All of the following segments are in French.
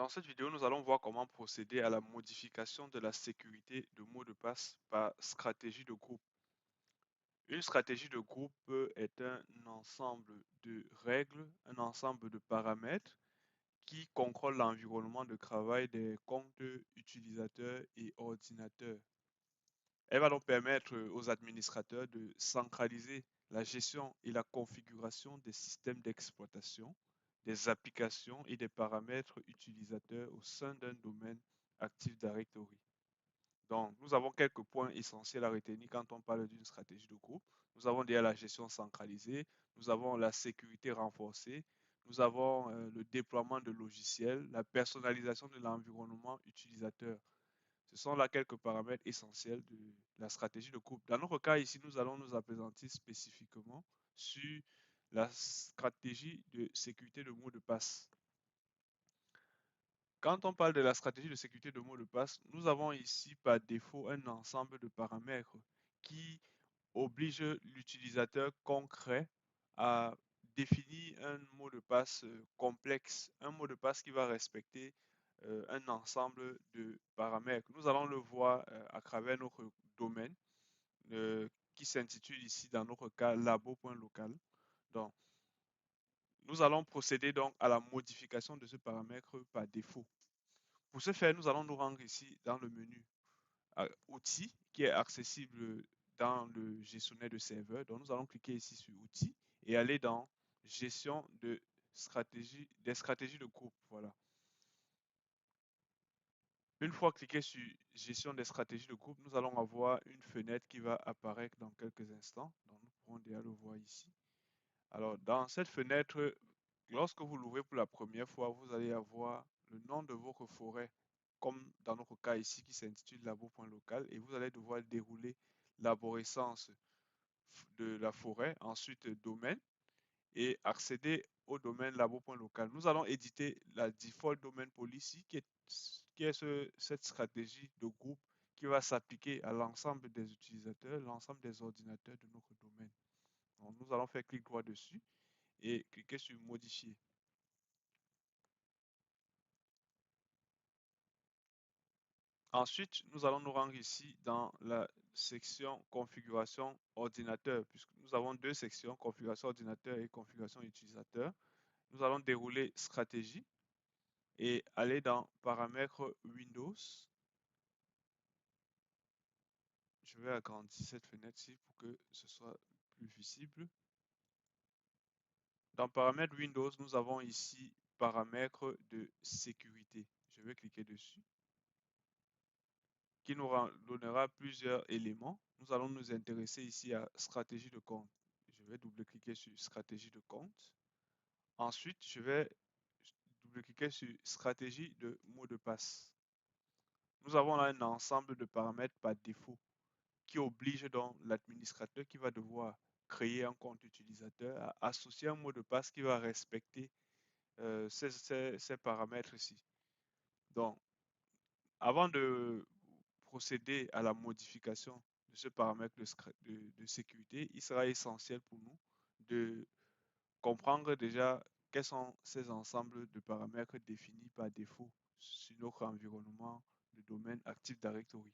Dans cette vidéo, nous allons voir comment procéder à la modification de la sécurité de mot de passe par stratégie de groupe. Une stratégie de groupe est un ensemble de règles, un ensemble de paramètres qui contrôlent l'environnement de travail des comptes utilisateurs et ordinateurs. Elle va donc permettre aux administrateurs de centraliser la gestion et la configuration des systèmes d'exploitation, des applications et des paramètres utilisateurs au sein d'un domaine Active Directory. Donc, nous avons quelques points essentiels à retenir quand on parle d'une stratégie de groupe. Nous avons déjà la gestion centralisée, nous avons la sécurité renforcée, nous avons le déploiement de logiciels, la personnalisation de l'environnement utilisateur. Ce sont là quelques paramètres essentiels de la stratégie de groupe. Dans notre cas ici, nous allons nous appesantir spécifiquement sur la stratégie de sécurité de mot de passe. Quand on parle de la stratégie de sécurité de mot de passe, nous avons ici par défaut un ensemble de paramètres qui oblige l'utilisateur concret à définir un mot de passe complexe, un mot de passe qui va respecter un ensemble de paramètres. Nous allons le voir à travers notre domaine qui s'intitule ici dans notre cas labo.local. Donc, nous allons procéder donc à la modification de ce paramètre par défaut. Pour ce faire, nous allons nous rendre ici dans le menu outils qui est accessible dans le gestionnaire de serveur. Donc, nous allons cliquer ici sur outils et aller dans gestion de stratégie, des stratégies de groupe. Voilà. Une fois cliqué sur gestion des stratégies de groupe, nous allons avoir une fenêtre qui va apparaître dans quelques instants. Donc, nous pourrons déjà le voir ici. Alors, dans cette fenêtre, lorsque vous l'ouvrez pour la première fois, vous allez avoir le nom de votre forêt, comme dans notre cas ici qui s'intitule labo.local, et vous allez devoir dérouler l'arborescence de la forêt, ensuite domaine, et accéder au domaine labo.local. Nous allons éditer la default domain policy qui est cette stratégie de groupe qui va s'appliquer à l'ensemble des utilisateurs, l'ensemble des ordinateurs de notre domaine. Donc, nous allons faire clic droit dessus et cliquer sur modifier. Ensuite, nous allons nous rendre ici dans la section configuration ordinateur, puisque nous avons deux sections, configuration ordinateur et configuration utilisateur. Nous allons dérouler stratégie et aller dans paramètres Windows. Je vais agrandir cette fenêtre-ci pour que ce soit plus visible. Dans paramètres Windows, nous avons ici paramètres de sécurité. Je vais cliquer dessus, qui nous donnera plusieurs éléments. Nous allons nous intéresser ici à stratégie de compte. Je vais double-cliquer sur stratégie de compte. Ensuite, je vais double-cliquer sur stratégie de mot de passe. Nous avons là un ensemble de paramètres par défaut qui oblige donc l'administrateur qui va devoir créer un compte utilisateur à associer un mot de passe qui va respecter ces paramètres-ci. Donc, avant de procéder à la modification de ce paramètre de sécurité, il sera essentiel pour nous de comprendre déjà quels sont ces ensembles de paramètres définis par défaut sur notre environnement de domaine Active Directory.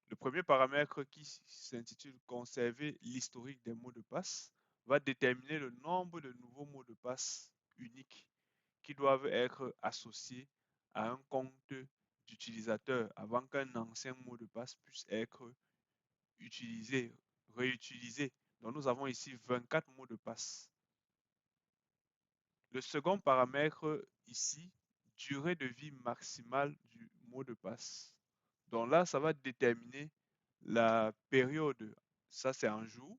Le premier paramètre qui s'intitule Conserver l'historique des mots de passe va déterminer le nombre de nouveaux mots de passe uniques qui doivent être associés à un compte d'utilisateur avant qu'un ancien mot de passe puisse être utilisé, réutilisé. Donc nous avons ici 24 mots de passe. Le second paramètre ici, durée de vie maximale du mot de passe. Donc là, ça va déterminer la période, ça c'est un jour,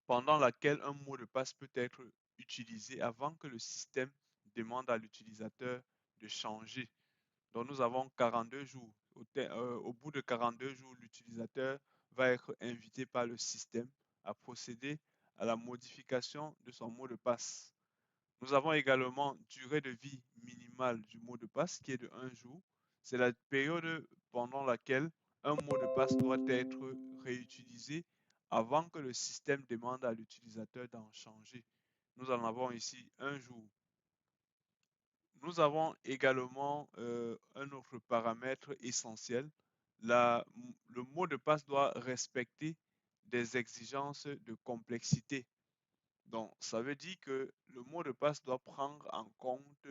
pendant laquelle un mot de passe peut être utilisé avant que le système demande à l'utilisateur de changer. Donc nous avons 42 jours. Au bout de 42 jours, l'utilisateur va être invité par le système à procéder à la modification de son mot de passe. Nous avons également durée de vie minimale du mot de passe qui est de 1 jour. C'est la période pendant laquelle un mot de passe doit être réutilisé avant que le système demande à l'utilisateur d'en changer. Nous en avons ici 1 jour. Nous avons également un autre paramètre essentiel. Le mot de passe doit respecter des exigences de complexité. Donc, ça veut dire que le mot de passe doit prendre en compte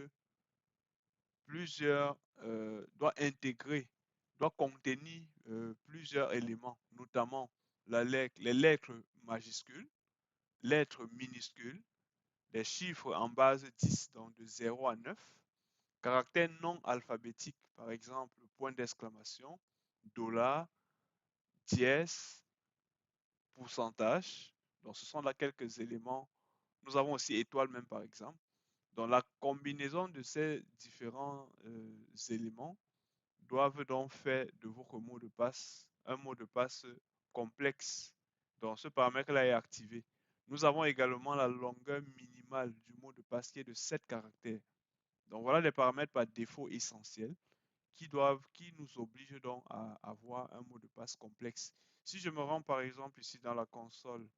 doit intégrer, doit contenir plusieurs éléments, notamment les lettres majuscules, lettres minuscules, les chiffres en base 10, donc de 0 à 9, caractères non alphabétiques, par exemple point d'exclamation, dollar, dièse, pourcentage. Donc, ce sont là quelques éléments. Nous avons aussi étoile même, par exemple. Donc, la combinaison de ces différents éléments doivent donc faire de votre mot de passe un mot de passe complexe. Donc, ce paramètre-là est activé. Nous avons également la longueur minimale du mot de passe qui est de 7 caractères. Donc, voilà les paramètres par défaut essentiels qui nous obligent donc à avoir un mot de passe complexe. Si je me rends par exemple ici dans la console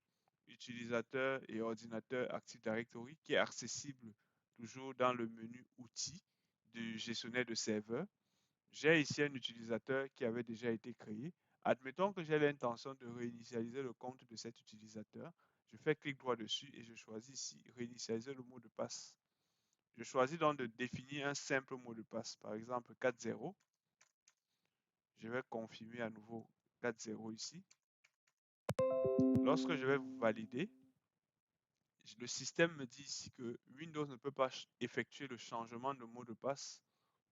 utilisateur et ordinateur Active Directory qui est accessible toujours dans le menu outils du gestionnaire de serveur, j'ai ici un utilisateur qui avait déjà été créé. Admettons que j'ai l'intention de réinitialiser le compte de cet utilisateur. Je fais clic droit dessus et je choisis ici réinitialiser le mot de passe. Je choisis donc de définir un simple mot de passe, par exemple 4.0. Je vais confirmer à nouveau 4.0 ici. Lorsque je vais valider, le système me dit ici que Windows ne peut pas effectuer le changement de mot de passe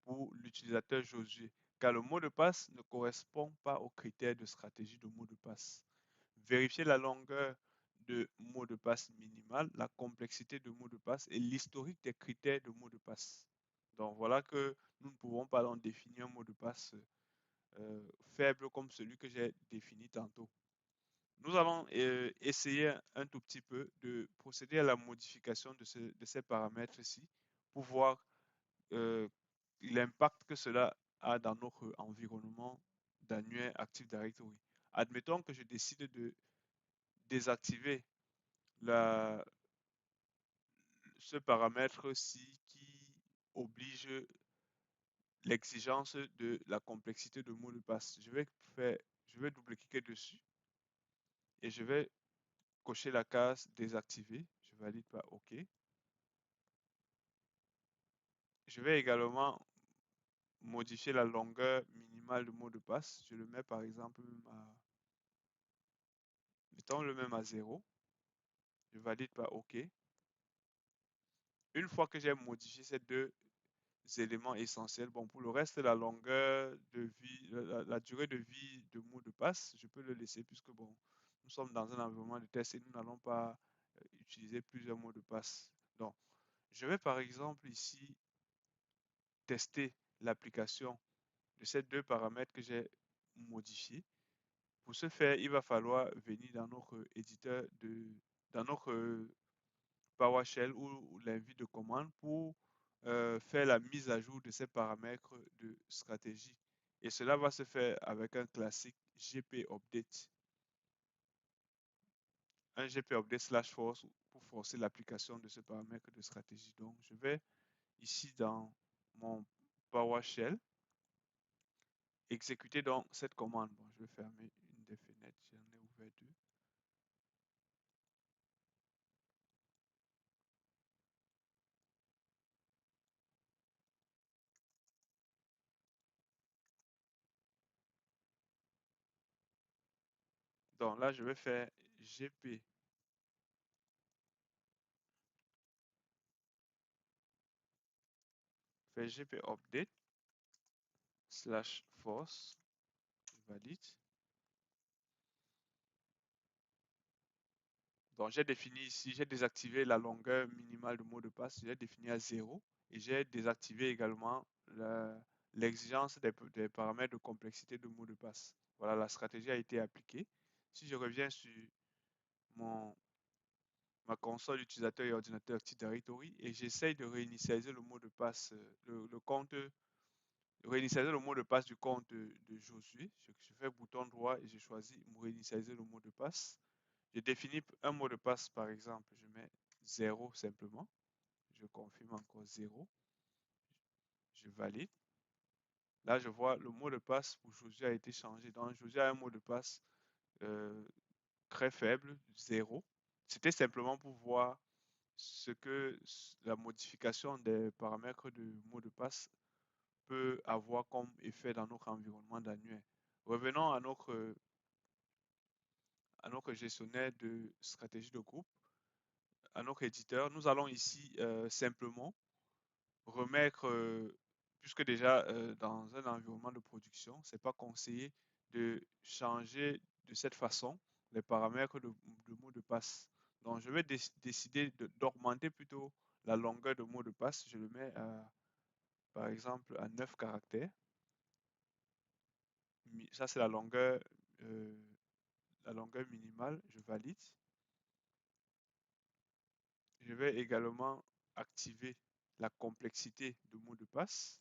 pour l'utilisateur Josué, car le mot de passe ne correspond pas aux critères de stratégie de mot de passe. Vérifiez la longueur de mot de passe minimal, la complexité de mot de passe et l'historique des critères de mot de passe. Donc voilà que nous ne pouvons pas donc définir un mot de passe faible comme celui que j'ai défini tantôt. Nous allons essayer un tout petit peu de procéder à la modification de ces paramètres-ci pour voir euh, l'impact que cela a dans notre environnement d'annuaire Active Directory. Admettons que je décide de désactiver la, ce paramètre-ci qui oblige l'exigence de la complexité de mot de passe. Je vais double-cliquer dessus et je vais cocher la case désactiver. Je valide par OK. Je vais également modifier la longueur minimale de mot de passe. Je le mets par exemple mettons le même à 0. Je valide par OK. Une fois que j'ai modifié ces deux éléments essentiels, bon, pour le reste, la longueur de vie, la durée de vie de mot de passe, je peux le laisser puisque bon, nous sommes dans un environnement de test et nous n'allons pas utiliser plusieurs mots de passe. Donc, je vais par exemple ici tester l'application de ces deux paramètres que j'ai modifiés. Pour ce faire, il va falloir venir dans notre dans notre PowerShell ou l'invite de commande pour faire la mise à jour de ces paramètres de stratégie. Et cela va se faire avec un classique GP Update. Un GP Update slash force pour forcer l'application de ce paramètre de stratégie. Donc, je vais ici dans mon PowerShell exécuter donc cette commande. Bon, je vais fermer une des fenêtres, j'en ai ouvert deux. Donc là, je vais faire GP update slash force, valide. Donc j'ai défini ici, j'ai désactivé la longueur minimale de mot de passe, j'ai défini à 0 et j'ai désactivé également l'exigence des paramètres de complexité de mot de passe. Voilà, la stratégie a été appliquée. Si je reviens sur mon, ma console utilisateur et ordinateur Active Directory et j'essaye de réinitialiser le mot de passe, le compte, réinitialiser le mot de passe du compte de Josué. Je fais bouton droit et je choisis réinitialiser le mot de passe. Je définis un mot de passe, par exemple, je mets 0 simplement. Je confirme encore 0. Je valide. Là, je vois le mot de passe pour Josué a été changé. Donc, Josué a un mot de passe euh, très faible, 0. C'était simplement pour voir ce que la modification des paramètres de mot de passe peut avoir comme effet dans notre environnement d'annuaire. Revenons à notre gestionnaire de stratégie de groupe, à notre éditeur. Nous allons ici simplement remettre, puisque déjà dans un environnement de production, c'est pas conseillé de changer de cette façon les paramètres de mot de passe. Donc, je vais décider d'augmenter plutôt la longueur de mot de passe. Je le mets par exemple à 9 caractères. Ça, c'est la longueur minimale. Je valide. Je vais également activer la complexité de mot de passe.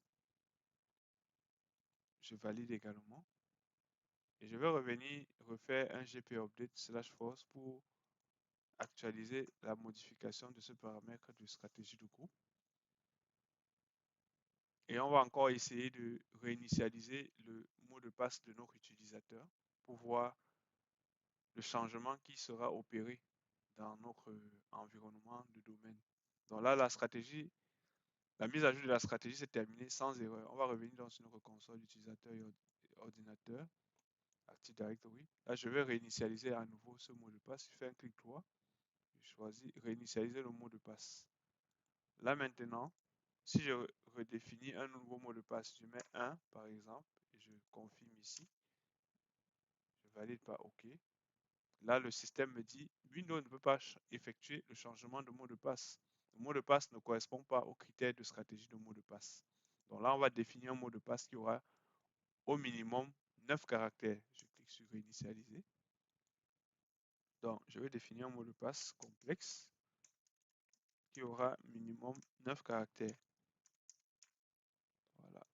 Je valide également. Et je vais revenir refaire un GP update / force pour actualiser la modification de ce paramètre de stratégie de groupe. Et on va encore essayer de réinitialiser le mot de passe de notre utilisateur pour voir le changement qui sera opéré dans notre environnement de domaine. Donc là, la mise à jour de la stratégie s'est terminée sans erreur. On va revenir dans notre console utilisateur et ordinateur. Active Directory. Là, je vais réinitialiser à nouveau ce mot de passe. Je fais un clic droit. Je choisis réinitialiser le mot de passe. Là maintenant, si je redéfinis un nouveau mot de passe, je mets 1 par exemple et je confirme ici. Je valide par OK. Là, le système me dit Windows ne peut pas effectuer le changement de mot de passe. Le mot de passe ne correspond pas aux critères de stratégie de mot de passe. Donc là, on va définir un mot de passe qui aura au minimum 9 caractères. Je clique sur réinitialiser. Donc, je vais définir un mot de passe complexe qui aura minimum 9 caractères. Voilà.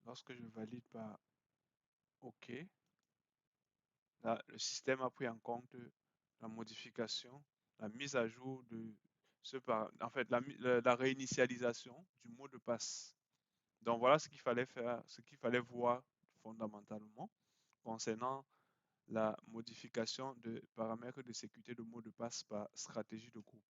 Lorsque je valide par OK, là, le système a pris en compte la modification, la mise à jour de en fait, la réinitialisation du mot de passe. Donc voilà ce qu'il fallait faire, ce qu'il fallait voir fondamentalement concernant la modification de paramètres de sécurité de mot de passe par stratégie de groupe.